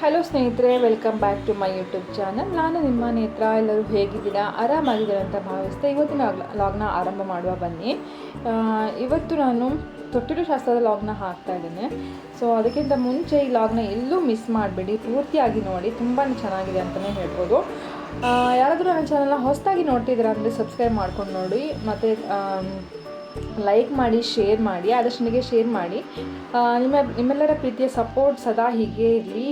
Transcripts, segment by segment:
Hello ಸ್ನೇಹಿತರೆ, welcome back to my YouTube channel. ನಾನು ನಿಮ್ಮ ನೇತ್ರ. ಎಲ್ಲರೂ ಹೇಗಿದ್ದೀರಾ? ಆರಾಮಾಗಿದ್ದೀರಾ ಅಂತ ಭಾವಿಸ್ತಾ ಇವತ್ತಿನ ಲಾಗ್ನ ಆರಂಭ ಮಾಡುವ ಬನ್ನಿ. ಇವತ್ತು ನಾನು ತೊಟ್ಟಿಲು ಶಾಸ್ತ್ರದ ಲಾಗ್ನ ಹಾಕ್ತಾ ಇದ್ದೇನೆ. ಸೊ ಅದಕ್ಕಿಂತ ಮುಂಚೆ ಈ ಲಾಗ್ನ ಎಲ್ಲೂ ಮಿಸ್ ಮಾಡಬೇಡಿ, ಪೂರ್ತಿಯಾಗಿ ನೋಡಿ. ತುಂಬಾ ಚೆನ್ನಾಗಿದೆ ಅಂತಲೇ ಹೇಳ್ಬೋದು. ಯಾರಾದರೂ ನನ್ನ ಚಾನಲ್ನ ಹೊಸದಾಗಿ ನೋಡ್ತಿದ್ದೀರಾ ಅಂದರೆ ಸಬ್ಸ್ಕ್ರೈಬ್ ಮಾಡ್ಕೊಂಡು ನೋಡಿ, ಮತ್ತು ಲೈಕ್ ಮಾಡಿ, ಶೇರ್ ಮಾಡಿ, ಆದಷ್ಟು ನನಗೆ ಶೇರ್ ಮಾಡಿ. ನಿಮ್ಮೆಲ್ಲರ ಪ್ರೀತಿಯ ಸಪೋರ್ಟ್ ಸದಾ ಹೀಗೆ ಇರಲಿ.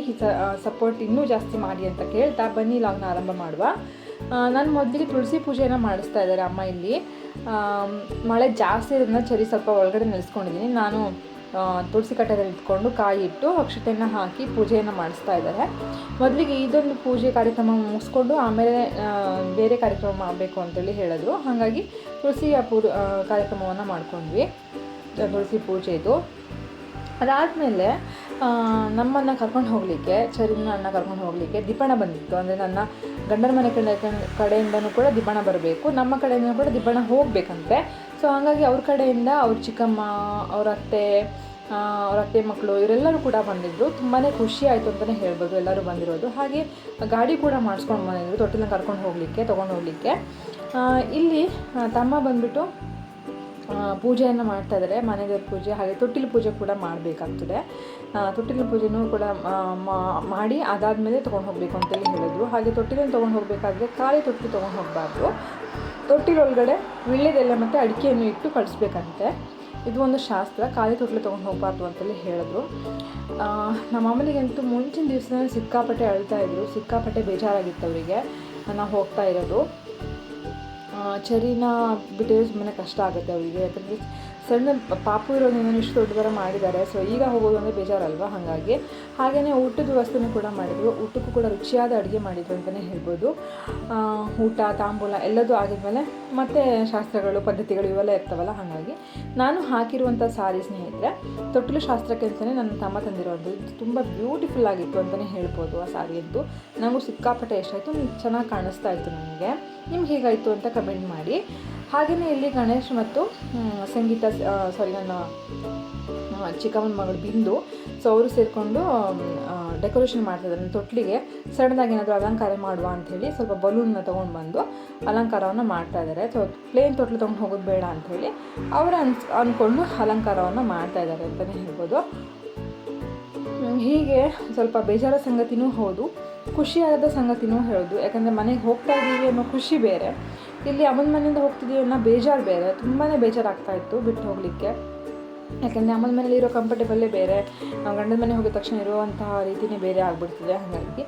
ಸಪೋರ್ಟ್ ಇನ್ನೂ ಜಾಸ್ತಿ ಮಾಡಿ ಅಂತ ಕೇಳ್ತಾ ಬನ್ನಿ ಲಾಗ್ನ ಆರಂಭ ಮಾಡುವ. ನಾನು ಮೊದಲಿಗೆ ತುಳಸಿ ಪೂಜೆಯನ್ನು ಮಾಡಿಸ್ತಾ ಇದ್ದಾರೆ ಅಮ್ಮ ಇಲ್ಲಿ. ಮಳೆ ಜಾಸ್ತಿ ಇರೋದ್ರಿಂದ ಚಳಿ ಸ್ವಲ್ಪ ಒಳಗಡೆ ನೆಲೆಸ್ಕೊಂಡಿದ್ದೀನಿ. ನಾನು ತುಳಸಿ ಕಟ್ಟೆದಲ್ಲಿ ಇಟ್ಕೊಂಡು ಕಾಯಿ ಇಟ್ಟು ಅಕ್ಷತೆಯನ್ನು ಹಾಕಿ ಪೂಜೆಯನ್ನು ಮಾಡಿಸ್ತಾ ಇದ್ದಾರೆ. ಮೊದಲಿಗೆ ಇದೊಂದು ಪೂಜೆ ಕಾರ್ಯಕ್ರಮ ಮುಗಿಸ್ಕೊಂಡು ಆಮೇಲೆ ಬೇರೆ ಕಾರ್ಯಕ್ರಮ ಮಾಡಬೇಕು ಅಂತೇಳಿ ಹೇಳಿದ್ರು. ಹಾಗಾಗಿ ತುಳಸಿಯ ಕಾರ್ಯಕ್ರಮವನ್ನು ಮಾಡ್ಕೊಂಡ್ವಿ, ತುಳಸಿ ಪೂಜೆ ಇದು. ಅದಾದಮೇಲೆ ನಮ್ಮನ್ನು ಕರ್ಕೊಂಡು ಹೋಗಲಿಕ್ಕೆ, ಚರಿನ ಕರ್ಕೊಂಡು ಹೋಗಲಿಕ್ಕೆ ದಿಬ್ಬಣ ಬಂದಿತ್ತು. ಅಂದರೆ ನನ್ನ ಗಂಡನ ಮನೆ ಕಡೆಯಿಂದನೂ ಕೂಡ ದಿಬ್ಬಣ ಬರಬೇಕು, ನಮ್ಮ ಕಡೆಯಿಂದ ಕೂಡ ದಿಬ್ಬಣ ಹೋಗಬೇಕಂತೆ. ಸೊ ಹಾಗಾಗಿ ಅವ್ರ ಕಡೆಯಿಂದ ಅವ್ರ ಚಿಕ್ಕಮ್ಮ, ಅವ್ರ ಅತ್ತೆ ಮಕ್ಕಳು ಇವರೆಲ್ಲರೂ ಕೂಡ ಬಂದಿದ್ದರು. ತುಂಬಾ ಖುಷಿ ಆಯಿತು ಅಂತಲೇ ಹೇಳ್ಬೋದು ಎಲ್ಲರೂ ಬಂದಿರೋದು. ಹಾಗೆ ಗಾಡಿ ಕೂಡ ಮಾಡಿಸ್ಕೊಂಡು ಬಂದಿದ್ರು ತೊಟ್ಟಿಲನ್ನ ಕರ್ಕೊಂಡು ಹೋಗಲಿಕ್ಕೆ, ತೊಗೊಂಡು ಹೋಗಲಿಕ್ಕೆ. ಇಲ್ಲಿ ತಮ್ಮ ಬಂದುಬಿಟ್ಟು ಪೂಜೆಯನ್ನು ಮಾಡ್ತಾಯಿದ್ದಾರೆ, ಮನೆ ದೇವ್ರ ಪೂಜೆ. ಹಾಗೆ ತೊಟ್ಟಿಲು ಪೂಜೆ ಕೂಡ ಮಾಡಬೇಕಾಗ್ತದೆ. ತೊಟ್ಟಿಲು ಪೂಜೆನೂ ಕೂಡ ಮಾಡಿ ಅದಾದಮೇಲೆ ತೊಗೊಂಡು ಹೋಗಬೇಕು ಅಂತೇಳಿ ಹೇಳಿದ್ರು. ಹಾಗೆ ತೊಟ್ಟಿಲನ್ನು ತೊಗೊಂಡು ಹೋಗಬೇಕಾದ್ರೆ ಖಾಲಿ ತೊಟ್ಟಿಲು ತೊಗೊಂಡು ಹೋಗಬಾರ್ದು. ತೊಟ್ಟಿಲೊಳಗಡೆ ವೀಳ್ಯದೆಲೆ ಮತ್ತು ಅಡಿಕೆಯನ್ನು ಇಟ್ಟು ಕಳಿಸ್ಬೇಕಂತೆ. ಇದು ಒಂದು ಶಾಸ್ತ್ರ. ಖಾಲಿ ತೊಟ್ಟಿಲು ತೊಗೊಂಡು ಹೋಗಬಾರ್ದು ಅಂತೇಳಿ ಹೇಳಿದ್ರು. ನಮ್ಮ ಅಮ್ಮನಿಗಂತೂ ಮುಂಚಿನ ದಿವಸನೇ ಸಿಕ್ಕಾಪಟ್ಟೆ ಅಳ್ತಾಯಿದ್ರು, ಸಿಕ್ಕಾಪಟ್ಟೆ ಬೇಜಾರಾಗಿತ್ತು ಅವರಿಗೆ ನಾವು ಹೋಗ್ತಾ ಇರೋದು. ಚರಿನ ಬಿಟ್ಟಿದ್ರೆ ಸುಮ್ಮನೆ ಕಷ್ಟ ಆಗುತ್ತೆ ಅವರಿಗೆ, ಯಾಕಂದರೆ ಸಣ್ಣ ಪಾಪು ಇರೋದ್ರಿಂದ ಇಷ್ಟು ದೊಡ್ಡ ಥರ ಮಾಡಿದ್ದಾರೆ. ಸೊ ಈಗ ಹೋಗೋದು ಅಂದರೆ ಬೇಜಾರಲ್ವ. ಹಾಗಾಗಿ ಹಾಗೆಯೇ ಊಟದ ವ್ಯವಸ್ಥೆನೂ ಕೂಡ ಮಾಡಿದರು. ಊಟಕ್ಕೂ ಕೂಡ ರುಚಿಯಾದ ಅಡುಗೆ ಮಾಡಿದರು ಅಂತಲೇ ಹೇಳ್ಬೋದು. ಊಟ ತಾಂಬೂಲ ಎಲ್ಲದೂ ಆಗಿದ್ಮೇಲೆ ಮತ್ತು ಶಾಸ್ತ್ರಗಳು, ಪದ್ಧತಿಗಳು ಇವೆಲ್ಲ ಇರ್ತಾವಲ್ಲ. ಹಾಗಾಗಿ ನಾನು ಹಾಕಿರುವಂಥ ಸಾರಿ ಸ್ನೇಹಿತರೆ ತೊಟ್ಟಿಲು ಶಾಸ್ತ್ರಕ್ಕೆ ಅಂತಲೇ ನನ್ನ ತಮ್ಮ ತಂದಿರುವಂಥದ್ದು. ತುಂಬ ಬ್ಯೂಟಿಫುಲ್ ಆಗಿತ್ತು ಅಂತಲೇ ಹೇಳ್ಬೋದು ಆ ಸಾರಿ ಅಂತೂ. ನನಗೂ ಸಿಕ್ಕಾಪಟ್ಟೆ ಎಷ್ಟಾಯಿತು, ಚೆನ್ನಾಗಿ ಕಾಣಿಸ್ತಾ ಇತ್ತು ನನಗೆ. ನಿಮ್ಗೆ ಹೇಗಾಯಿತು ಅಂತ ಕಮೆಂಟ್ ಮಾಡಿ. ಹಾಗೆಯೇ ಇಲ್ಲಿ ಗಣೇಶ್ ಮತ್ತು ಸಂಗೀತ, ನನ್ನ ಚಿಕ್ಕಮ್ಮನ ಮಗಳು ಬಿಂದು, ಸೊ ಅವರು ಸೇರಿಕೊಂಡು ಡೆಕೋರೇಷನ್ ಮಾಡ್ತಾಯಿದ್ದಾರೆ. ನನ್ನ ತೊಟ್ಲಿಗೆ ಸಣ್ಣದಾಗಿ ಏನಾದರೂ ಅಲಂಕಾರ ಮಾಡುವ ಅಂಥೇಳಿ ಸ್ವಲ್ಪ ಬಲೂನ್ನ ತೊಗೊಂಡು ಬಂದು ಅಲಂಕಾರವನ್ನು ಮಾಡ್ತಾಯಿದ್ದಾರೆ. ಸೊ ಪ್ಲೇನ್ ತೊಟ್ಲು ತೊಗೊಂಡು ಹೋಗೋದು ಬೇಡ ಅಂಥೇಳಿ ಅವರು ಅಂದ್ಕೊಂಡು ಅಲಂಕಾರವನ್ನು ಮಾಡ್ತಾಯಿದ್ದಾರೆ ಅಂತಲೇ ಹೇಳ್ಬೋದು. ಹೀಗೆ ಸ್ವಲ್ಪ ಬೇಜಾರ ಸಂಗತಿನೂ ಹೌದು, ಖುಷಿಯಾದ ಸಂಗತಿನೂ ಹೇಳೋದು. ಯಾಕಂದರೆ ಮನೆಗೆ ಹೋಗ್ತಾ ಇದ್ದೀವಿ ಅನ್ನೋ ಖುಷಿ ಬೇರೆ, ಇಲ್ಲಿ ಅಮ್ಮನ ಮನೆಯಿಂದ ಹೋಗ್ತಿದ್ದೀವಿ ಅನ್ನೋ ಬೇಜಾರು ಬೇರೆ. ತುಂಬಾ ಬೇಜಾರಾಗ್ತಾಯಿತ್ತು ಬಿಟ್ಟು ಹೋಗಲಿಕ್ಕೆ. ಯಾಕೆಂದರೆ ಅಮ್ಮನ ಮನೇಲಿ ಇರೋ ಕಂಫರ್ಟೇಬಲ್ಲೇ ಬೇರೆ, ಗಂಡನ ಮನೆ ಹೋಗಿದ ತಕ್ಷಣ ಇರುವಂತಹ ರೀತಿಯೇ ಬೇರೆ ಆಗಿಬಿಡ್ತದೆ. ಹಾಗಾಗಿ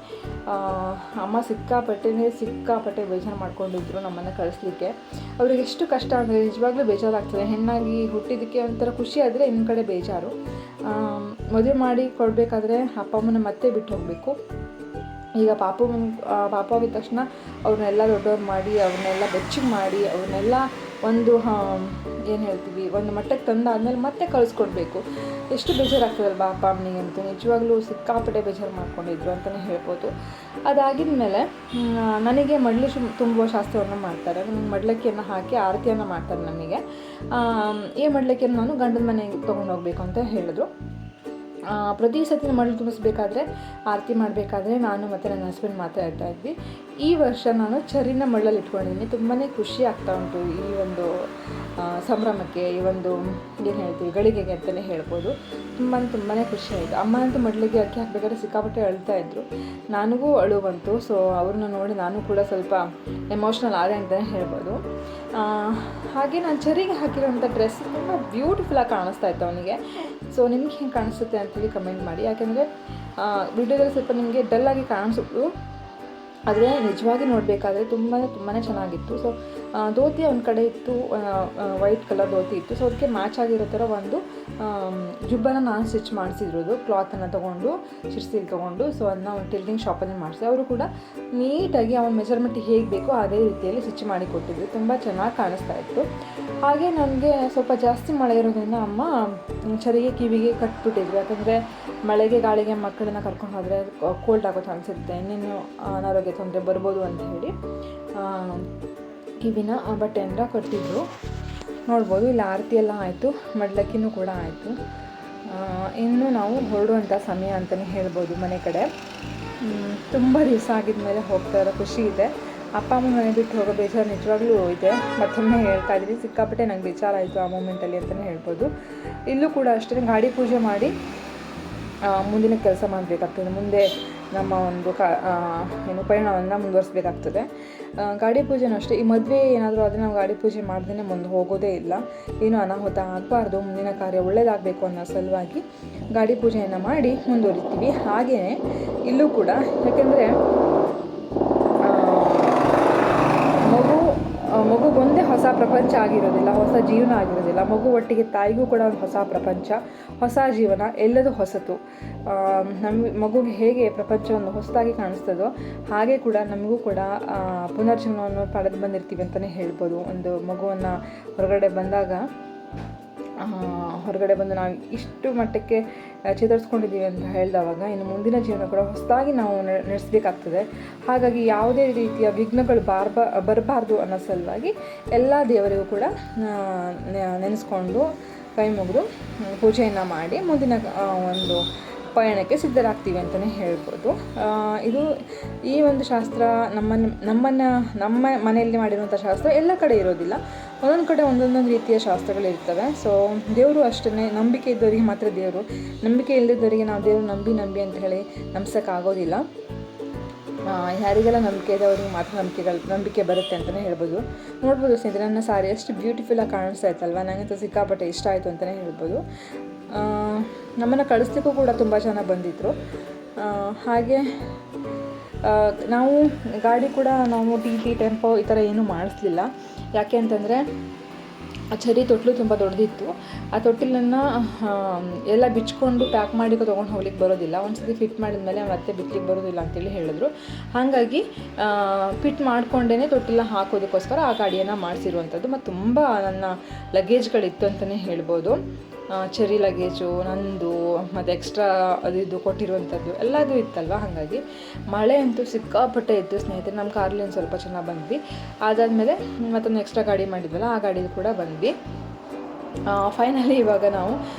ಅಮ್ಮ ಸಿಕ್ಕಾಪಟ್ಟೆ ಬೇಜಾರು ಮಾಡ್ಕೊಂಡಿದ್ರು ನಮ್ಮನ್ನು ಕಳಿಸ್ಲಿಕ್ಕೆ. ಅವ್ರಿಗೆ ಎಷ್ಟು ಕಷ್ಟ ಅಂದರೆ ನಿಜವಾಗ್ಲೂ ಬೇಜಾರಾಗ್ತದೆ. ಹೆಣ್ಣಾಗಿ ಹುಟ್ಟಿದ್ದಕ್ಕೆ ಒಂಥರ ಖುಷಿ ಆದರೆ ಇನ್ನೊಂದು ಕಡೆ ಬೇಜಾರು. ಮದುವೆ ಮಾಡಿ ಕೊಡಬೇಕಾದ್ರೆ ಅಪ್ಪ ಅಮ್ಮನ ಮತ್ತೆ ಬಿಟ್ಟು ಹೋಗಬೇಕು. ಈಗ ಪಾಪು ಆಗಿದ ತಕ್ಷಣ ಅವ್ರನ್ನೆಲ್ಲ ದೊಡ್ಡವ್ರು ಮಾಡಿ, ಅವ್ರನ್ನೆಲ್ಲ ಬೆಚ್ಚಗೆ ಮಾಡಿ, ಅವ್ರನ್ನೆಲ್ಲ ಒಂದು ಏನು ಹೇಳ್ತೀವಿ ಒಂದು ಮಟ್ಟಕ್ಕೆ ತಂದಾದ್ಮೇಲೆ ಮತ್ತೆ ಕಳಿಸ್ಕೊಡ್ಬೇಕು. ಎಷ್ಟು ಬೇಜಾರಾಗ್ತದಲ್ವ ಅಪ್ಪ ಅಮ್ಮನಿಗಂತೂ. ನಿಜವಾಗ್ಲೂ ಸಿಕ್ಕಾಪಟ್ಟೆ ಬೇಜಾರು ಮಾಡ್ಕೊಂಡಿದ್ರು ಅಂತಲೇ ಹೇಳ್ಬೋದು. ಅದಾಗಿದ ಮೇಲೆ ನನಗೆ ಮಡ್ಲು ತುಂಬುವ ಶಾಸ್ತ್ರವನ್ನು ಮಾಡ್ತಾರೆ. ಮಡ್ಲಕ್ಕಿಯನ್ನು ಹಾಕಿ ಆರತಿಯನ್ನು ಮಾಡ್ತಾರೆ ನಮಗೆ. ಈ ಮಡ್ಲಕ್ಕಿಯನ್ನು ನಾನು ಗಂಡನ ಮನೆಗೆ ತೊಗೊಂಡು ಹೋಗಬೇಕು ಅಂತ ಹೇಳಿದ್ರು. ಪ್ರತಿ ಸತಿ ಮಡ್ಲು ತುಂಬಿಸ್ಬೇಕಾದ್ರೆ, ಆರತಿ ಮಾಡಬೇಕಾದ್ರೆ ನಾನು ಮತ್ತು ನನ್ನ ಹಸ್ಬೆಂಡ್ ಮಾತಾಡ್ತಾ ಇದ್ವಿ. ಈ ವರ್ಷ ನಾನು ಚರಿನ ಮಳ್ಳಲ್ಲಿ ಇಟ್ಕೊಂಡಿದ್ದೀನಿ. ತುಂಬಾ ಖುಷಿ ಆಗ್ತಾ ಉಂಟು ಈ ಒಂದು ಸಂಭ್ರಮಕ್ಕೆ, ಈ ಒಂದು ಏನು ಹೇಳ್ತೀವಿ ಗಳಿಗೆಗೆ ಅಂತಲೇ ಹೇಳ್ಬೋದು. ತುಂಬಾ ಖುಷಿ ಆಯಿತು. ಅಮ್ಮ ಅಂತೂ ಮಡ್ಲಿಗೆ ಅಕ್ಕಿ ಹಾಕಬೇಕಾದ್ರೆ ಸಿಕ್ಕಾಪಟ್ಟೆ ಅಳ್ತಾಯಿದ್ರು. ನನಗೂ ಅಳು ಬಂತು. ಸೊ ಅವ್ರನ್ನ ನೋಡಿ ನಾನು ಕೂಡ ಸ್ವಲ್ಪ ಎಮೋಷ್ನಲ್ ಆದೆ ಅಂತಲೇ ಹೇಳ್ಬೋದು. ಹಾಗೆ ನಾನು ಚರಿಗೆ ಹಾಕಿರೋಂಥ ಡ್ರೆಸ್ ತುಂಬ ಬ್ಯೂಟಿಫುಲ್ಲಾಗಿ ಕಾಣಿಸ್ತಾ ಇತ್ತು ಅವನಿಗೆ. ಸೊ ನಿಮ್ಗೆ ಹೆಂಗೆ ಕಾಣಿಸುತ್ತೆ ಅಂತೇಳಿ ಕಮೆಂಟ್ ಮಾಡಿ. ಯಾಕೆಂದರೆ ವಿಡಿಯೋದಲ್ಲಿ ಸ್ವಲ್ಪ ನಿಮಗೆ ಡಲ್ಲಾಗಿ ಕಾಣಿಸೋದು, ಆದರೆ ನಿಜವಾಗಿ ನೋಡಬೇಕಾದ್ರೆ ತುಂಬಾ ಚೆನ್ನಾಗಿತ್ತು. ಸೊ ಧೋತಿ ಒಂದು ಕಡೆ ಇತ್ತು, ವೈಟ್ ಕಲರ್ ಧೋತಿ ಇತ್ತು. ಸೊ ಅದಕ್ಕೆ ಮ್ಯಾಚ್ ಆಗಿರೋ ಥರ ಒಂದು ಜುಬ್ಬನ ನಾನು ಸ್ಟಿಚ್ ಮಾಡಿಸಿರೋದು. ಕ್ಲಾತನ್ನು ತೊಗೊಂಡು ಶಿರ್ಸಿಲ್ ತೊಗೊಂಡು, ಸೊ ಅದನ್ನ ಒಂದು ಟೈಲರಿಂಗ್ ಶಾಪಲ್ಲಿ ಮಾಡಿಸಿ ಅವರು ಕೂಡ ನೀಟಾಗಿ ಅವನ ಮೆಜರ್ಮೆಂಟ್ ಹೇಗೆ ಬೇಕೋ ಅದೇ ರೀತಿಯಲ್ಲಿ ಸ್ಟಿಚ್ ಮಾಡಿ ಕೊಟ್ಟಿದ್ರು. ತುಂಬ ಚೆನ್ನಾಗಿ ಕಾಣಿಸ್ತಾ ಇತ್ತು. ಹಾಗೆ ನನಗೆ ಸ್ವಲ್ಪ ಜಾಸ್ತಿ ಮಳೆ ಇರೋದ್ರಿಂದ ಅಮ್ಮ ಚರಿಗೆ ಕಿವಿಗೆ ಕಟ್ಬಿಟ್ಟಿದ್ರು. ಯಾಕಂದರೆ ಮಳೆಗೆ ಗಾಳಿಗೆ ಮಕ್ಕಳನ್ನ ಕರ್ಕೊಂಡು ಹೋದರೆ ಕೋಲ್ಡ್ ಆಗೋ ಚಾನ್ಸ್ ಇರುತ್ತೆ, ಇನ್ನೇನು ಅನಾರೋಗ್ಯ ತೊಂದರೆ ಬರ್ಬೋದು ಅಂತ ಹೇಳಿ ಕಿವಿನ ಬಟ್ಟೆಯಿಂದ ಕಟ್ಟಿದ್ರು. ನೋಡ್ಬೋದು ಇಲ್ಲಿ ಆರತಿ ಎಲ್ಲ ಆಯಿತು, ಮಡ್ಲಕ್ಕಿನೂ ಕೂಡ ಆಯಿತು. ಇನ್ನು ನಾವು ಹೊರಡುವಂಥ ಸಮಯ ಅಂತಲೇ ಹೇಳ್ಬೋದು ಮನೆ ಕಡೆ. ತುಂಬ ದಿವಸ ಆಗಿದ್ಮೇಲೆ ಹೋಗ್ತಾ ಇರೋ ಖುಷಿ ಇದೆ. ಅಪ್ಪ ಅಮ್ಮ ಮನೆ ಬಿಟ್ಟು ಹೋಗೋ ಬೇಜಾರು ನಿಜವಾಗ್ಲೂ ಇದೆ. ಮತ್ತೊಮ್ಮೆ ಹೇಳ್ತಾ ಇದ್ದೀನಿ, ಸಿಕ್ಕಾಪಟ್ಟೆ ನಂಗೆ ಬೇಜಾರಾಯಿತು ಆ ಮೂಮೆಂಟಲ್ಲಿ ಅಂತಲೇ ಹೇಳ್ಬೋದು. ಇಲ್ಲೂ ಕೂಡ ಅಷ್ಟೇ ಗಾಡಿ ಪೂಜೆ ಮಾಡಿ ಮುಂದಿನ ಕೆಲಸ ಮಾಡಬೇಕಾಗ್ತದೆ. ಮುಂದೆ ನಮ್ಮ ಒಂದು ಪಯಣವನ್ನು ಮುಂದುವರಿಸಬೇಕಾಗ್ತದೆ. ಗಾಡಿ ಪೂಜೆನೂ ಅಷ್ಟೇ. ಈ ಮದುವೆ ಏನಾದರೂ ಆದರೆ ನಾವು ಗಾಡಿ ಪೂಜೆ ಮಾಡ್ದೇ ಮುಂದೆ ಹೋಗೋದೇ ಇಲ್ಲ. ಏನು ಅನಾಹುತ ಆಗಬಾರ್ದು, ಮುಂದಿನ ಕಾರ್ಯ ಒಳ್ಳೆಯದಾಗಬೇಕು ಅನ್ನೋ ಸಲುವಾಗಿ ಗಾಡಿ ಪೂಜೆಯನ್ನು ಮಾಡಿ ಮುಂದುವರಿತೀವಿ. ಹಾಗೆಯೇ ಇಲ್ಲೂ ಕೂಡ, ಯಾಕೆಂದರೆ ಮಗುಗೊಂದೇ ಹೊಸ ಪ್ರಪಂಚ ಆಗಿರೋದಿಲ್ಲ, ಹೊಸ ಜೀವನ ಆಗಿರೋದಿಲ್ಲ. ಮಗು ಒಟ್ಟಿಗೆ ತಾಯಿಗೂ ಕೂಡ ಒಂದು ಹೊಸ ಪ್ರಪಂಚ, ಹೊಸ ಜೀವನ, ಎಲ್ಲದೂ ಹೊಸತು. ಮಗುಗೆ ಹೇಗೆ ಪ್ರಪಂಚವನ್ನು ಹೊಸದಾಗಿ ಕಾಣಿಸ್ತದೋ ಹಾಗೆ ಕೂಡ ನಮಗೂ ಕೂಡ ಪುನರ್ಜನ್ಮವನ್ನು ಪಡೆದು ಬಂದಿರ್ತೀವಿ ಅಂತಲೇ ಹೇಳ್ಬೋದು. ಒಂದು ಮಗುವನ್ನು ಹೊರಗಡೆ ಬಂದು ನಾವು ಇಷ್ಟು ಮಟ್ಟಕ್ಕೆ ಚೇತರಿಸ್ಕೊಂಡಿದ್ದೀವಿ ಅಂತ ಹೇಳಿದವಾಗ ಇನ್ನು ಮುಂದಿನ ಜೀವನ ಕೂಡ ಹೊಸದಾಗಿ ನಾವು ನಡೆಸಬೇಕಾಗ್ತದೆ. ಹಾಗಾಗಿ ಯಾವುದೇ ರೀತಿಯ ವಿಘ್ನಗಳು ಬರಬಾರ್ದು ಅನ್ನೋ ಸಲುವಾಗಿ ಎಲ್ಲ ದೇವರಿಗೂ ಕೂಡ ನೆನೆಸ್ಕೊಂಡು ಕೈ ಮುಗಿದು ಪೂಜೆಯನ್ನು ಮಾಡಿ ಮುಂದಿನ ಒಂದು ಪಯಣಕ್ಕೆ ಸಿದ್ಧರಾಗ್ತೀವಿ ಅಂತಲೇ ಹೇಳ್ಬೋದು. ಈ ಒಂದು ಶಾಸ್ತ್ರ ನಮ್ಮ ಮನೆಯಲ್ಲಿ ಮಾಡಿರುವಂಥ ಶಾಸ್ತ್ರ ಎಲ್ಲ ಕಡೆ ಇರೋದಿಲ್ಲ. ಒಂದೊಂದು ಕಡೆ ಒಂದೊಂದೊಂದು ರೀತಿಯ ಶಾಸ್ತ್ರಗಳಿರ್ತವೆ. ಸೊ ದೇವರು ಅಷ್ಟೇ, ನಂಬಿಕೆ ಇದ್ದವರಿಗೆ ಮಾತ್ರ ದೇವರು, ನಂಬಿಕೆ ಇಲ್ಲದಿದ್ದವರಿಗೆ ನಾವು ದೇವರು ನಂಬಿ ಅಂತ ಹೇಳಿ ನಂಬಿಸೋಕ್ಕಾಗೋದಿಲ್ಲ. ಯಾರಿಗೆಲ್ಲ ನಂಬಿಕೆ ಇದೆ ಅವ್ರಿಗೆ ಮಾತ್ರ ನಂಬಿಕೆ ಬರುತ್ತೆ ಅಂತಲೇ ಹೇಳ್ಬೋದು. ನೋಡ್ಬೋದು ಸ್ನೇಹಿತರೆ, ನನ್ನ ಸಾರಿ ಎಷ್ಟು ಬ್ಯೂಟಿಫುಲ್ಲಾಗಿ ಕಾಣಿಸ್ತಾ ಇತ್ತಲ್ವ, ನನಗಂತೂ ಸಿಕ್ಕಾಪಟ್ಟೆ ಇಷ್ಟ ಆಯಿತು ಅಂತಲೇ ಹೇಳ್ಬೋದು. ನಮ್ಮನ್ನು ಕಳಿಸ್ಲಿಕ್ಕೂ ಕೂಡ ತುಂಬ ಜನ ಬಂದಿದ್ದರು. ಹಾಗೆ ನಾವು ಗಾಡಿ ಕೂಡ ನಾವು ಟಿ ಟೆಂಪೋ ಈ ಥರ ಏನೂ ಮಾಡಿಸ್ಲಿಲ್ಲ. ಯಾಕೆ ಅಂತಂದರೆ ಆ ಚರಿ ತೊಟ್ಲು ತುಂಬ ದೊಡ್ಡದಿತ್ತು. ಆ ತೊಟ್ಟಿಲನ್ನು ಎಲ್ಲ ಬಿಚ್ಕೊಂಡು ಪ್ಯಾಕ್ ಮಾಡಿ ತೊಗೊಂಡು ಹೋಗ್ಲಿಕ್ಕೆ ಬರೋದಿಲ್ಲ. ಒಂದ್ಸತಿ ಫಿಟ್ ಮಾಡಿದ್ಮೇಲೆ ಮತ್ತೆ ಬಿಚ್ಚಲಿಕ್ಕೆ ಬರೋದಿಲ್ಲ ಅಂತೇಳಿ ಹೇಳಿದ್ರು. ಹಾಗಾಗಿ ಫಿಟ್ ಮಾಡಿಕೊಂಡೇ ತೊಟ್ಟಿಲ ಹಾಕೋದಕ್ಕೋಸ್ಕರ ಆ ಗಾಡಿಯನ್ನು ಮಾಡಿಸಿರುವಂಥದ್ದು. ಮತ್ತು ತುಂಬ ನನ್ನ ಲಗೇಜ್ಗಳಿತ್ತು ಅಂತಲೇ ಹೇಳ್ಬೋದು. ಚೆರಿ ಲಗೇಜು ನಂದು ಮತ್ತು ಎಕ್ಸ್ಟ್ರಾ ಇದು ಕೊಟ್ಟಿರುವಂಥದ್ದು ಎಲ್ಲದೂ ಇತ್ತಲ್ವ. ಹಾಗಾಗಿ ಮಳೆ ಅಂತೂ ಸಿಕ್ಕಾಪಟ್ಟೆ ಇತ್ತು ಸ್ನೇಹಿತರೆ. ನಮ್ಮ ಕಾರಲ್ಲಿ ಒಂದು ಸ್ವಲ್ಪ ಚೆನ್ನಾಗಿ ಬಂದ್ವಿ. ಅದಾದಮೇಲೆ ಮತ್ತೊಂದು ಎಕ್ಸ್ಟ್ರಾ ಗಾಡಿ ಮಾಡಿದ್ವಲ್ಲ, ಆ ಗಾಡಿಲಿ ಕೂಡ ಬಂದ್ವಿ. ಫೈನಲಿ ಇವಾಗ ನಾವು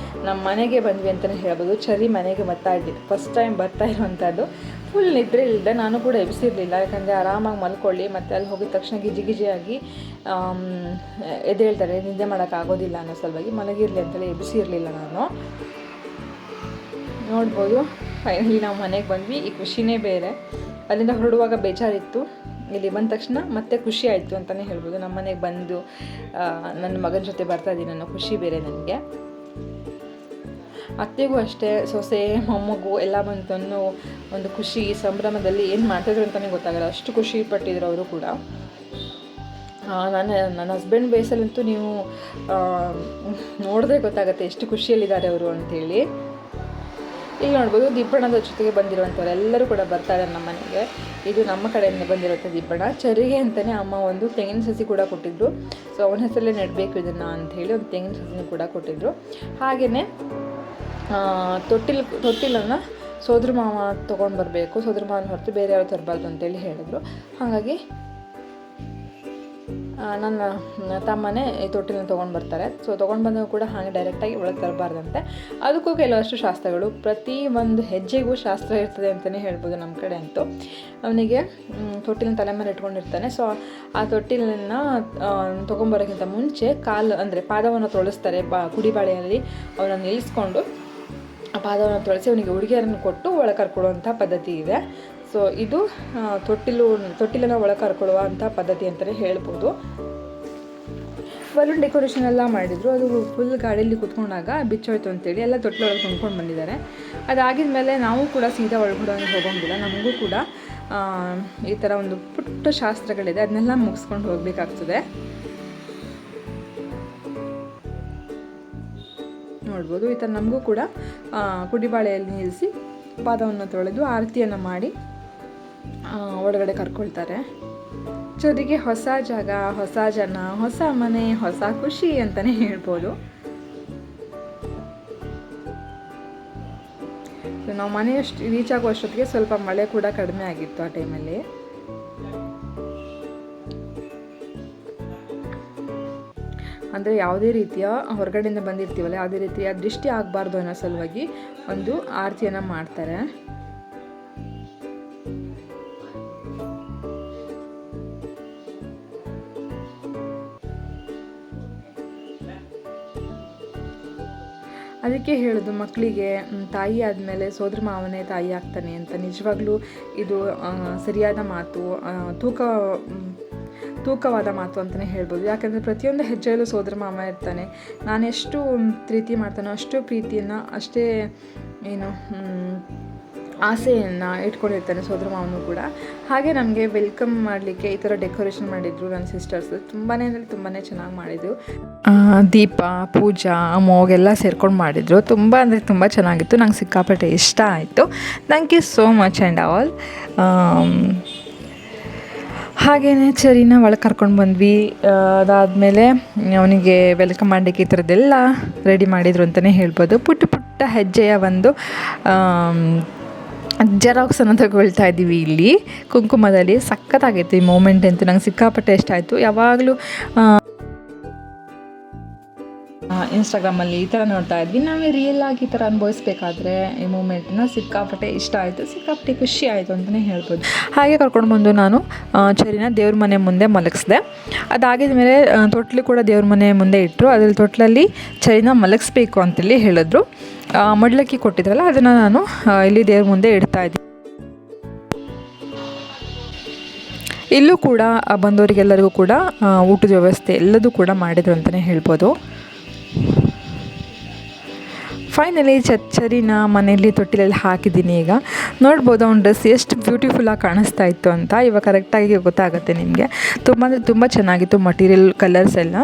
ನಮ್ಮ ಮನೆಗೆ ಬಂದ್ವಿ ಅಂತಲೇ ಹೇಳ್ಬೋದು. ಚರಿ ಮನೆಗೆ ಫಸ್ಟ್ ಟೈಮ್ ಬರ್ತಾ ಇರುವಂಥದ್ದು. ಫುಲ್ ನಿದ್ರೆ ಇಲ್ಲದೆ, ನಾನು ಕೂಡ ಎಬ್ಸಿರಲಿಲ್ಲ. ಯಾಕಂದರೆ ಆರಾಮಾಗಿ ಮಲ್ಕೊಳ್ಳಿ, ಮತ್ತು ಅಲ್ಲಿ ಹೋಗಿದ ತಕ್ಷಣ ಗಿಜಿಯಾಗಿ ಎದ್ದೇಳ್ತಾರೆ, ನಿದ್ದೆ ಮಾಡೋಕ್ಕಾಗೋದಿಲ್ಲ ಅನ್ನೋ ಸಲುವಾಗಿ ಮಲಗಿರಲಿ ಅಂತೇಳಿ ಎಬ್ಸಿರಲಿಲ್ಲ ನಾನು. ನೋಡ್ಬೋದು ಫೈನಲಿ ನಾವು ಮನೆಗೆ ಬಂದ್ವಿ. ಈ ಖುಷಿನೇ ಬೇರೆ. ಅಲ್ಲಿಂದ ಹೊರಡುವಾಗ ಬೇಜಾರಿತ್ತು, ಇಲ್ಲಿ ಬಂದ ತಕ್ಷಣ ಮತ್ತೆ ಖುಷಿ ಆಯಿತು ಅಂತಲೇ ಹೇಳ್ಬೋದು. ನಮ್ಮ ಮನೆಗೆ ಬಂದು ನನ್ನ ಮಗನ ಜೊತೆ ಬರ್ತಾ ಇದ್ದೀನಿ ಅನ್ನೋ ಖುಷಿ ಬೇರೆ ನನಗೆ. ಅತ್ತೆಗೂ ಅಷ್ಟೇ, ಸೊಸೆ ಮೊಮ್ಮಗು ಎಲ್ಲ ಬಂತು ಅನ್ನೋ ಒಂದು ಖುಷಿ ಸಂಭ್ರಮದಲ್ಲಿ ಏನು ಮಾಡ್ತಾಯಿದ್ರು ಅಂತಲೇ ಗೊತ್ತಾಗಲ್ಲ, ಅಷ್ಟು ಖುಷಿ ಪಟ್ಟಿದ್ರು ಅವರು ಕೂಡ. ನನ್ನ ಹಸ್ಬೆಂಡ್ ಬೇಸಲ್ಲಂತೂ ನೀವು ನೋಡಿದ್ರೆ ಗೊತ್ತಾಗುತ್ತೆ ಎಷ್ಟು ಖುಷಿಯಲ್ಲಿದ್ದಾರೆ ಅವರು ಅಂಥೇಳಿ. ಇಲ್ಲಿ ನೋಡ್ಬೋದು ದಿಬ್ಬಣದ ಜೊತೆಗೆ ಬಂದಿರುವಂಥವ್ರು ಎಲ್ಲರೂ ಕೂಡ ಬರ್ತಾರೆ ನಮ್ಮ ಮನೆಗೆ. ಇದು ನಮ್ಮ ಕಡೆಯಿಂದ ಬಂದಿರುತ್ತೆ ದಿಬ್ಬಣ. ಚರಿಗೆ ಅಂತಲೇ ಅಮ್ಮ ಒಂದು ತೆಂಗಿನ ಸಸಿ ಕೂಡ ಕೊಟ್ಟಿದ್ರು. ಸೊ ಅವನ ಹೆಸರಲ್ಲೇ ನೆಡಬೇಕು ಇದನ್ನು ಅಂಥೇಳಿ ಒಂದು ತೆಂಗಿನ ಸಸಿನ ಕೂಡ ಕೊಟ್ಟಿದ್ರು. ಹಾಗೆಯೇ ತೊಟ್ಟಿಲನ್ನು ಸೋದರ ಮಾವ ತೊಗೊಂಡು ಬರಬೇಕು, ಸೋದರ ಮಾವನ ಹೊರತು ಬೇರೆ ಯಾರು ತರಬಾರ್ದು ಅಂತೇಳಿ ಹೇಳಿದ್ರು. ಹಾಗಾಗಿ ನನ್ನ ತಮ್ಮನೇ ಈ ತೊಟ್ಟಿಲನ್ನು ತೊಗೊಂಡು ಬರ್ತಾರೆ. ಸೊ ತೊಗೊಂಡು ಬಂದಾಗ ಕೂಡ ಹಾಗೆ ಡೈರೆಕ್ಟಾಗಿ ಒಳಗೆ ತರಬಾರ್ದಂತೆ. ಅದಕ್ಕೂ ಕೆಲವಷ್ಟು ಶಾಸ್ತ್ರಗಳು, ಪ್ರತಿ ಒಂದು ಹೆಜ್ಜೆಗೂ ಶಾಸ್ತ್ರ ಇರ್ತದೆ ಅಂತಲೇ ಹೇಳ್ಬೋದು ನಮ್ಮ ಕಡೆ ಅಂತೂ. ಅವನಿಗೆ ತೊಟ್ಟಿಲನ್ನು ತಲೆ ಮೇಲೆ ಇಟ್ಕೊಂಡಿರ್ತಾನೆ. ಸೊ ಆ ತೊಟ್ಟಿಲನ್ನು ತೊಗೊಂಬರೋಕ್ಕಿಂತ ಮುಂಚೆ ಅಂದರೆ ಪಾದವನ್ನು ತೊಳಸ್ತಾರೆ. ಕುಡಿಬಾಳೆಯಲ್ಲಿ ಅವನನ್ನು ನಿಲ್ಲಿಸ್ಕೊಂಡು ಆ ಪಾದವನ್ನು ತೊಳಸಿ ಅವನಿಗೆ ಉಡುಗೊರೆಯನ್ನು ಕೊಟ್ಟು ಒಳ ಕರ್ಕೊಳ್ಳುವಂಥ ಪದ್ಧತಿ ಇದೆ. ಸೊ ಇದು ತೊಟ್ಟಿಲನ್ನು ಒಳ ಕರ್ಕೊಳ್ಳುವ ಅಂಥ ಪದ್ಧತಿ ಅಂತಲೇ ಹೇಳ್ಬೋದು. ಬಲೂನ್ ಡೆಕೋರೇಷನ್ ಎಲ್ಲ ಮಾಡಿದರು. ಅದು ಫುಲ್ ಗಾಡಿಯಲ್ಲಿ ಕೂತ್ಕೊಂಡಾಗ ಬಿಚ್ಚೋಯ್ತು ಅಂತೇಳಿ ಎಲ್ಲ ತೊಟ್ಟಿಲೊಳಗೆ ತುಂಬ್ಕೊಂಡು ಬಂದಿದ್ದಾರೆ. ಅದಾಗಿದ ಮೇಲೆ ನಾವು ಕೂಡ ಸೀದಾ ಒಳಗಡೆ ಹೋಗೋಂಗಿಲ್ಲ. ನಮಗೂ ಕೂಡ ಈ ಥರ ಒಂದು ಪುಟ್ಟ ಶಾಸ್ತ್ರಗಳಿದೆ, ಅದನ್ನೆಲ್ಲ ಮುಗಿಸ್ಕೊಂಡು ಹೋಗಬೇಕಾಗ್ತದೆ. ನೋಡ್ಬೋದು ಈ ಥರ ನಮಗೂ ಕೂಡ ಕುಡಿಬಾಳೆಯಲ್ಲಿ ನಿಲ್ಲಿಸಿ ಪಾದವನ್ನು ತೊಳೆದು ಆರತಿಯನ್ನು ಮಾಡಿ ಒಳಗಡೆ ಕರ್ಕೊಳ್ತಾರೆ. ಜೊತೆಗೆ ಹೊಸ ಜಾಗ, ಹೊಸ ಜನ, ಹೊಸ ಮನೆ, ಹೊಸ ಖುಷಿ ಅಂತಲೇ ಹೇಳ್ಬೋದು. ನಾವು ಮನೆಯಷ್ಟು ರೀಚ್ ಆಗೋ ಅಷ್ಟೊತ್ತಿಗೆ ಸ್ವಲ್ಪ ಮಳೆ ಕೂಡ ಕಡಿಮೆ ಆಗಿತ್ತು ಆ ಟೈಮಲ್ಲಿ. ಅಂದರೆ ಯಾವುದೇ ರೀತಿಯ ಹೊರಗಡೆಯಿಂದ ಬಂದಿರ್ತೀವಲ್ಲ ಯಾವುದೇ ರೀತಿಯ ದೃಷ್ಟಿ ಆಗಬಾರ್ದು ಅನ್ನೋ ಸಲುವಾಗಿ ಒಂದು ಆರತಿಯನ್ನು ಮಾಡ್ತಾರೆ. ಅದಕ್ಕೆ ಹೇಳೋದು ಮಕ್ಕಳಿಗೆ ತಾಯಿ ಆದಮೇಲೆ ಸೋದರ ಮಾವನೇ ತಾಯಿ ಆಗ್ತಾನೆ ಅಂತ. ನಿಜವಾಗ್ಲೂ ಇದು ಸರಿಯಾದ ಮಾತು, ತೂಕವಾದ ಮಾತು ಅಂತಲೇ ಹೇಳ್ಬೋದು. ಯಾಕಂದರೆ ಪ್ರತಿಯೊಂದು ಹೆಜ್ಜೆಯಲ್ಲೂ ಸೋದರ ಮಾವ ಇರ್ತಾನೆ. ನಾನು ಎಷ್ಟು ಪ್ರೀತಿ ಮಾಡ್ತಾನೋ ಅಷ್ಟು ಪ್ರೀತಿಯನ್ನು ಅಷ್ಟೇ ಆಸೆಯನ್ನು ಇಟ್ಕೊಂಡಿರ್ತಾನೆ ಸೋದರ ಮಾವನು ಕೂಡ. ಹಾಗೆ ನಮಗೆ ವೆಲ್ಕಮ್ ಮಾಡಲಿಕ್ಕೆ ಈ ಥರ ಡೆಕೋರೇಷನ್ ಮಾಡಿದರು ನನ್ನ ಸಿಸ್ಟರ್ಸ್. ತುಂಬಾ ಅಂದರೆ ತುಂಬಾ ಚೆನ್ನಾಗಿ ಮಾಡಿದರು. ದೀಪ, ಪೂಜಾ, ಅಮೋಗೆಲ್ಲ ಸೇರ್ಕೊಂಡು ಮಾಡಿದರು. ತುಂಬ ಅಂದರೆ ತುಂಬ ಚೆನ್ನಾಗಿತ್ತು. ನಂಗೆ ಸಿಕ್ಕಾಪಟ್ಟೆ ಇಷ್ಟ ಆಯಿತು. Thank you so much and all. ಹಾಗೆಯೇ ಚರಿನ ಒಳಗೆ ಕರ್ಕೊಂಡು ಬಂದ್ವಿ. ಅದಾದಮೇಲೆ ಅವನಿಗೆ ವೆಲ್ಕಮ್ ಮಾಡಲಿಕ್ಕೆ ಈ ಥರದ್ದೆಲ್ಲ ರೆಡಿ ಮಾಡಿದರು ಅಂತಲೇ ಹೇಳ್ಬೋದು. ಪುಟ್ಟ ಪುಟ್ಟ ಹೆಜ್ಜೆಯ ಒಂದು ಜೆರಾಕ್ಸನ್ನು ತಗೊಳ್ತಾ ಇದ್ದೀವಿ ಇಲ್ಲಿ ಕುಂಕುಮದಲ್ಲಿ. ಸಖತ್ತಾಗಿತ್ತು ಈ ಮೂಮೆಂಟ್ ಅಂತೂ. ನಂಗೆ ಸಿಕ್ಕಾಪಟ್ಟೆ ಇಷ್ಟ ಆಯಿತು. ಯಾವಾಗಲೂ ಇನ್ಸ್ಟಾಗ್ರಾಮಲ್ಲಿ ಈ ಥರ ನೋಡ್ತಾ ಇದ್ವಿ. ನಾವೇ ರಿಯಲ್ ಆಗಿ ಈ ಥರ ಅನುಭವಿಸ್ಬೇಕಾದ್ರೆ ಈ ಮೂಮೆಂಟನ್ನ ಸಿಕ್ಕಾಪಟ್ಟೆ ಇಷ್ಟ ಆಯಿತು, ಸಿಕ್ಕಾಪಟ್ಟೆ ಖುಷಿ ಆಯಿತು ಅಂತಲೇ ಹೇಳ್ಬೋದು. ಹಾಗೆ ಕರ್ಕೊಂಡು ಬಂದು ನಾನು ಚರಿನ ದೇವ್ರ ಮನೆ ಮುಂದೆ ಮಲಗಿಸ್ದೆ. ಅದಾಗಿದ ಮೇಲೆ ತೊಟ್ಲು ಕೂಡ ದೇವ್ರ ಮನೆ ಮುಂದೆ ಇಟ್ಟರು. ಅದರಲ್ಲಿ ತೊಟ್ಲಲ್ಲಿ ಚರಿನ ಮಲಗಿಸ್ಬೇಕು ಅಂತೇಳಿ ಹೇಳಿದ್ರು. ಮಡ್ಲಕ್ಕಿ ಕೊಟ್ಟಿದ್ರಲ್ಲ ಅದನ್ನು ನಾನು ಇಲ್ಲಿ ದೇವ್ರ ಮುಂದೆ ಇಡ್ತಾ ಇದ್ದೀನಿ. ಇಲ್ಲೂ ಕೂಡ ಬಂದವರಿಗೆಲ್ಲರಿಗೂ ಕೂಡ ಊಟದ ವ್ಯವಸ್ಥೆ ಎಲ್ಲದೂ ಕೂಡ ಮಾಡಿದ್ರು ಅಂತಲೇ ಹೇಳ್ಬೋದು. ಫೈನಲಿ ಚರಿನ ಮನೆಯಲ್ಲಿ ತೊಟ್ಟಿಲಲ್ಲಿ ಹಾಕಿದ್ದೀನಿ. ಈಗ ನೋಡ್ಬೋದು ಅವ್ನ ಡ್ರೆಸ್ ಎಷ್ಟು ಬ್ಯೂಟಿಫುಲ್ಲಾಗಿ ಕಾಣಿಸ್ತಾ ಇತ್ತು ಅಂತ. ಇವಾಗ ಕರೆಕ್ಟಾಗಿ ಗೊತ್ತಾಗುತ್ತೆ ನಿಮಗೆ. ತುಂಬ ಅಂದರೆ ತುಂಬ ಚೆನ್ನಾಗಿತ್ತು. ಮಟೀರಿಯಲ್, ಕಲರ್ಸ್ ಎಲ್ಲ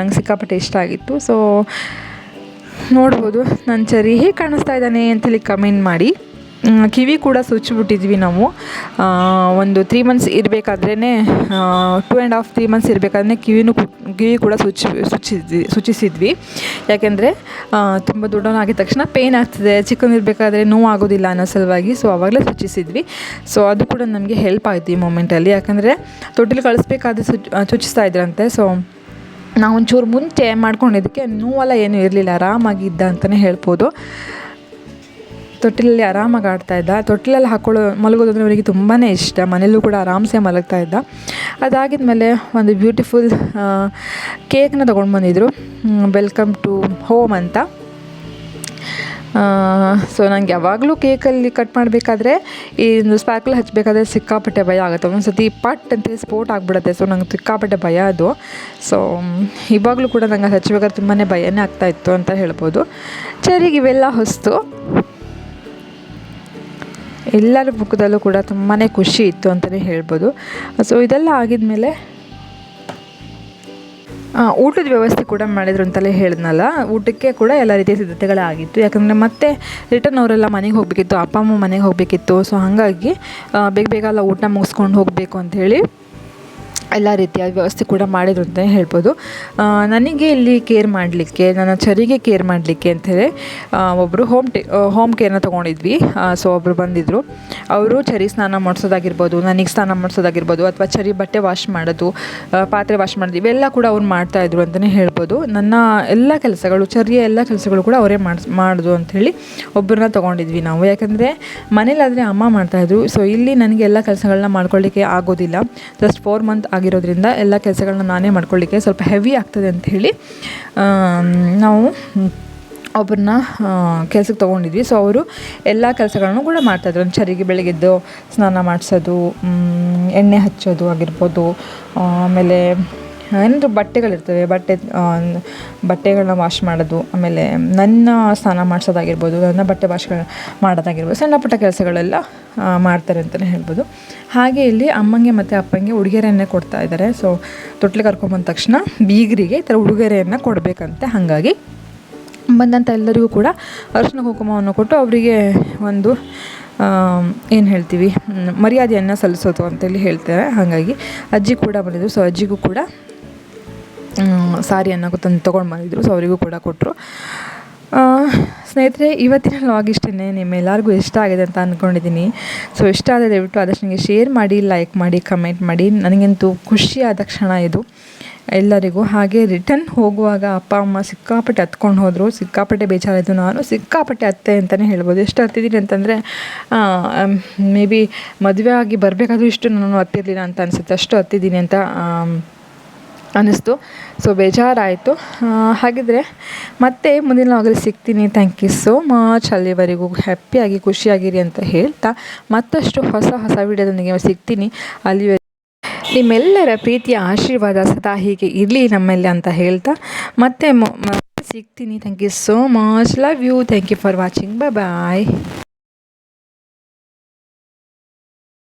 ನಂಗೆ ಸಿಕ್ಕಾಪಟ್ಟೆ ಇಷ್ಟ ಆಗಿತ್ತು. ಸೊ ನೋಡ್ಬೋದು ನನ್ನ ಚರಿ ಹೇಗೆ ಕಾಣಿಸ್ತಾ ಇದ್ದಾನೆ ಅಂತೇಳಿ ಕಮೆಂಟ್ ಮಾಡಿ. ಕಿವಿ ಕೂಡ ಸುಚ್ಚಿಬಿಟ್ಟಿದ್ವಿ ನಾವು. ಒಂದು 3 ಮಂತ್ಸ್ ಇರಬೇಕಾದ್ರೇ 2.5-3 ಮಂತ್ಸ್ ಇರಬೇಕಾದ್ರೆ ಕಿವಿ ಕೂಡ ಸುಚ್ಚಿಸಿದ್ವಿ. ಯಾಕೆಂದರೆ ತುಂಬ ದೊಡ್ಡವನಾಗಿದ್ದ ತಕ್ಷಣ ಪೇಯ್ನ್ ಆಗ್ತದೆ, ಚಿಕ್ಕನಿರಬೇಕಾದ್ರೆ ನೋವು ಆಗೋದಿಲ್ಲ ಅನ್ನೋ ಸಲುವಾಗಿ. ಸೊ ಆವಾಗಲೇ ಸುಚ್ಚಿಸಿದ್ವಿ. ಸೊ ಅದು ಕೂಡ ನಮಗೆ ಹೆಲ್ಪ್ ಆಯಿತು ಈ ಮೂಮೆಂಟಲ್ಲಿ. ಯಾಕಂದರೆ ತೊಟ್ಟಿಲು ಕಳಿಸ್ಬೇಕಾದ್ರೆ ಚುಚ್ಚಿಸ್ತಾ ಇದ್ರಂತೆ. ಸೊ ನಾವು ಒಂಚೂರು ಮುಂಚೆ ಮಾಡ್ಕೊಂಡಿದ್ದಕ್ಕೆ ನೋವೆಲ್ಲ ಏನೂ ಇರಲಿಲ್ಲ, ಆರಾಮಾಗಿ ಇದ್ದ ಅಂತಲೇ ಹೇಳ್ಬೋದು. ತೊಟ್ಟಿಲಲ್ಲಿ ಆರಾಮಾಗಿ ಆಡ್ತಾಯಿದ್ದ. ತೊಟ್ಟಿಲಲ್ಲಿ ಮಲಗೋದಂದರೆ ಅವನಿಗೆ ತುಂಬಾ ಇಷ್ಟ. ಮನೆಯಲ್ಲೂ ಕೂಡ ಆರಾಮ್ಸೆ ಮಲಗ್ತಾ ಇದ್ದ. ಅದಾಗಿದ ಮೇಲೆ ಒಂದು ಬ್ಯೂಟಿಫುಲ್ ಕೇಕ್ನ ತೊಗೊಂಡು ಬಂದಿದ್ದರು, ವೆಲ್ಕಮ್ ಟು ಹೋಮ್ ಅಂತ. ಸೊ ನನಗೆ ಯಾವಾಗಲೂ ಕೇಕಲ್ಲಿ ಕಟ್ ಮಾಡಬೇಕಾದ್ರೆ ಈ ಸ್ಪಾರ್ಕಲ್ ಹಚ್ಚಬೇಕಾದ್ರೆ ಸಿಕ್ಕಾಪಟ್ಟೆ ಭಯ ಆಗುತ್ತೆ. ಒಂದು ಸತಿ ಪಟ್ ಅಂತ ಸ್ಫೋಟ್ ಆಗಿಬಿಡುತ್ತೆ. ಸೊ ನಂಗೆ ಸಿಕ್ಕಾಪಟ್ಟೆ ಭಯ ಅದು. ಸೊ ಇವಾಗಲೂ ಕೂಡ ನಂಗೆ ಹಚ್ಚಬೇಕಾದ್ರೆ ತುಂಬಾ ಭಯನೇ ಆಗ್ತಾಯಿತ್ತು ಅಂತ ಹೇಳ್ಬೋದು. ಚರಿಗೆ ಇವೆಲ್ಲ ಹೊಸ್ತು. ಎಲ್ಲರ ಮುಖದಲ್ಲೂ ಕೂಡ ತುಂಬಾ ಖುಷಿ ಇತ್ತು ಅಂತಲೇ ಹೇಳ್ಬೋದು. ಸೊ ಇದೆಲ್ಲ ಆಗಿದ್ಮೇಲೆ ಊಟದ ವ್ಯವಸ್ಥೆ ಕೂಡ ಮಾಡಿದ್ರು ಅಂತಲೇ ಹೇಳಿದ್ನಲ್ಲ. ಊಟಕ್ಕೆ ಕೂಡ ಎಲ್ಲ ರೀತಿಯ ಸಿದ್ಧತೆಗಳಾಗಿತ್ತು. ಯಾಕಂದರೆ ಮತ್ತೆ ರಿಟರ್ನ್ ಅವರೆಲ್ಲ ಮನೆಗೆ ಹೋಗಬೇಕಿತ್ತು, ಅಪ್ಪ ಅಮ್ಮ ಮನೆಗೆ ಹೋಗಬೇಕಿತ್ತು. ಸೊ ಹಾಗಾಗಿ ಬೇಗ ಎಲ್ಲ ಊಟ ಮುಗಿಸ್ಕೊಂಡು ಹೋಗಬೇಕು ಅಂಥೇಳಿ ಎಲ್ಲ ರೀತಿಯ ವ್ಯವಸ್ಥೆ ಕೂಡ ಮಾಡಿದ್ರು ಅಂತಲೇ ಹೇಳ್ಬೋದು. ನನಗೆ ಇಲ್ಲಿ ಕೇರ್ ಮಾಡಲಿಕ್ಕೆ, ನನ್ನ ಚರಿಗೆ ಕೇರ್ ಮಾಡಲಿಕ್ಕೆ ಅಂಥೇಳಿ ಒಬ್ಬರು ಹೋಮ್ ಕೇರ್ನ ತೊಗೊಂಡಿದ್ವಿ. ಸೊ ಒಬ್ಬರು ಬಂದಿದ್ದರು. ಅವರು ಚರಿ ಸ್ನಾನ ಮಾಡಿಸೋದಾಗಿರ್ಬೋದು, ನನಗೆ ಸ್ನಾನ ಮಾಡಿಸೋದಾಗಿರ್ಬೋದು, ಅಥವಾ ಚರಿ ಬಟ್ಟೆ ವಾಶ್ ಮಾಡೋದು, ಪಾತ್ರೆ ವಾಶ್ ಮಾಡೋದು, ಇವೆಲ್ಲ ಕೂಡ ಅವ್ರು ಮಾಡ್ತಾಯಿದ್ರು ಅಂತಲೇ ಹೇಳ್ಬೋದು. ನನ್ನ ಎಲ್ಲ ಕೆಲಸಗಳು, ಚರಿಯ ಎಲ್ಲ ಕೆಲಸಗಳು ಕೂಡ ಅವರೇ ಮಾಡೋದು ಅಂಥೇಳಿ ಒಬ್ಬರನ್ನ ತೊಗೊಂಡಿದ್ವಿ ನಾವು. ಯಾಕಂದರೆ ಮನೇಲಾದರೆ ಅಮ್ಮ ಮಾಡ್ತಾಯಿದ್ರು. ಸೊ ಇಲ್ಲಿ ನನಗೆ ಎಲ್ಲ ಕೆಲಸಗಳನ್ನ ಮಾಡ್ಕೊಳ್ಳಿಕ್ಕೆ ಆಗೋದಿಲ್ಲ. ಜಸ್ಟ್ 4 ಮಂತ್ ಆಗಿರೋದ್ರಿಂದ ಎಲ್ಲ ಕೆಲಸಗಳನ್ನ ನಾನೇ ಮಾಡ್ಕೊಳ್ಳಿಕ್ಕೆ ಸ್ವಲ್ಪ ಹೆವಿ ಆಗ್ತದೆ ಅಂಥೇಳಿ ನಾವು ಒಬ್ಬರನ್ನ ಕೆಲಸಕ್ಕೆ ತೊಗೊಂಡಿದ್ವಿ. ಸೊ ಅವರು ಎಲ್ಲ ಕೆಲಸಗಳನ್ನು ಕೂಡ ಮಾಡ್ತಾಯಿದ್ರು. ಚರಿಗೆ ಬೆಳಗ್ಗೆದ್ದು ಸ್ನಾನ ಮಾಡಿಸೋದು, ಎಣ್ಣೆ ಹಚ್ಚೋದು ಆಗಿರ್ಬೋದು, ಆಮೇಲೆ ಏನಾದರೂ ಬಟ್ಟೆಗಳಿರ್ತವೆ, ಬಟ್ಟೆಗಳನ್ನ ವಾಶ್ ಮಾಡೋದು, ಆಮೇಲೆ ನನ್ನ ಸ್ನಾನ ಮಾಡಿಸೋದಾಗಿರ್ಬೋದು, ನನ್ನ ಬಟ್ಟೆ ವಾಶ್ ಮಾಡೋದಾಗಿರ್ಬೋದು, ಸಣ್ಣ ಪುಟ್ಟ ಕೆಲಸಗಳೆಲ್ಲ ಮಾಡ್ತಾರೆ ಅಂತಲೇ ಹೇಳ್ಬೋದು. ಹಾಗೆ ಇಲ್ಲಿ ಅಮ್ಮಂಗೆ ಮತ್ತು ಅಪ್ಪಂಗೆ ಉಡುಗೊರೆಯನ್ನೇ ಕೊಡ್ತಾ ಇದ್ದಾರೆ. ಸೊ ತೊಟ್ಲಿಗೆ ಕರ್ಕೊಂಬಂದ ತಕ್ಷಣ ಬೀಗರಿಗೆ ಈ ಥರ ಉಡುಗೊರೆಯನ್ನು ಕೊಡಬೇಕಂತೆ. ಹಾಗಾಗಿ ಬಂದಂಥ ಎಲ್ಲರಿಗೂ ಕೂಡ ಅರಿಶಿನ ಕುಂಕುಮವನ್ನು ಕೊಟ್ಟು ಅವರಿಗೆ ಒಂದು ಏನು ಹೇಳ್ತೀವಿ, ಮರ್ಯಾದೆಯನ್ನು ಸಲ್ಲಿಸೋದು ಅಂತೇಳಿ ಹೇಳ್ತಾರೆ. ಹಾಗಾಗಿ ಅಜ್ಜಿ ಕೂಡ ಬಂದಿದ್ರು. ಸೊ ಅಜ್ಜಿಗೂ ಕೂಡ ಸಾರಿಯನ್ನು ತೊಗೊಂಡು ಬಂದಿದ್ರು. ಸೊ ಅವರಿಗೂ ಕೂಡ ಕೊಟ್ಟರು. ಸ್ನೇಹಿತರೆ, ಇವತ್ತಿನ ವ್ಲಾಗ್ ಇಷ್ಟೇ. ನಿಮ್ಮೆಲ್ಲರಿಗೂ ಇಷ್ಟ ಆಗಿದೆ ಅಂತ ಅಂದ್ಕೊಂಡಿದ್ದೀನಿ. ಸೊ ಇಷ್ಟ ಆದರೆ ದಯವಿಟ್ಟು ಆದಷ್ಟು ನನಗೆ ಶೇರ್ ಮಾಡಿ, ಲೈಕ್ ಮಾಡಿ, ಕಮೆಂಟ್ ಮಾಡಿ. ನನಗಂತೂ ಖುಷಿಯಾದ ಕ್ಷಣ ಇದು ಎಲ್ಲರಿಗೂ. ಹಾಗೆ ರಿಟರ್ನ್ ಹೋಗುವಾಗ ಅಪ್ಪ ಅಮ್ಮ ಸಿಕ್ಕಾಪಟ್ಟೆ ಹತ್ಕೊಂಡು ಹೋದರು. ಸಿಕ್ಕಾಪಟ್ಟೆ ಬೇಜಾರಾಯಿತು. ನಾನು ಸಿಕ್ಕಾಪಟ್ಟೆ ಅತ್ತೆ ಅಂತಲೇ ಹೇಳ್ಬೋದು. ಎಷ್ಟು ಹತ್ತಿದ್ದೀನಿ ಅಂತಂದರೆ ಮೇ ಬಿ ಮದುವೆ ಆಗಿ ಬರಬೇಕಾದ್ರೂ ಇಷ್ಟು ನಾನು ಹತ್ತಿರಲಿಲ್ಲ ಅಂತ ಅನಿಸುತ್ತೆ. ಅಷ್ಟು ಹತ್ತಿದ್ದೀನಿ ಅಂತ ಅನ್ನಿಸ್ತು. ಸೊ ಬೇಜಾರಾಯಿತು. ಹಾಗಿದ್ರೆ ಮತ್ತೆ ಮುಂದಿನ ವ್ಲಾಗಲ್ಲಿ ಸಿಗ್ತೀನಿ. Thank you so much. ಅಲ್ಲಿವರೆಗೂ ಹ್ಯಾಪಿಯಾಗಿ ಖುಷಿಯಾಗಿರಿ ಅಂತ ಹೇಳ್ತಾ ಮತ್ತಷ್ಟು ಹೊಸ ವಿಡಿಯೋದೊಂದಿಗೆ ಸಿಗ್ತೀನಿ. ಅಲ್ಲಿವರೆಗೂ ನಿಮ್ಮೆಲ್ಲರ ಪ್ರೀತಿಯ ಆಶೀರ್ವಾದ ಸದಾ ಹೀಗೆ ಇರಲಿ ನಮ್ಮಲ್ಲಿ ಅಂತ ಹೇಳ್ತಾ ಮತ್ತೆ ಸಿಗ್ತೀನಿ. Thank you so much. Love you. Thank you for watching. Bye.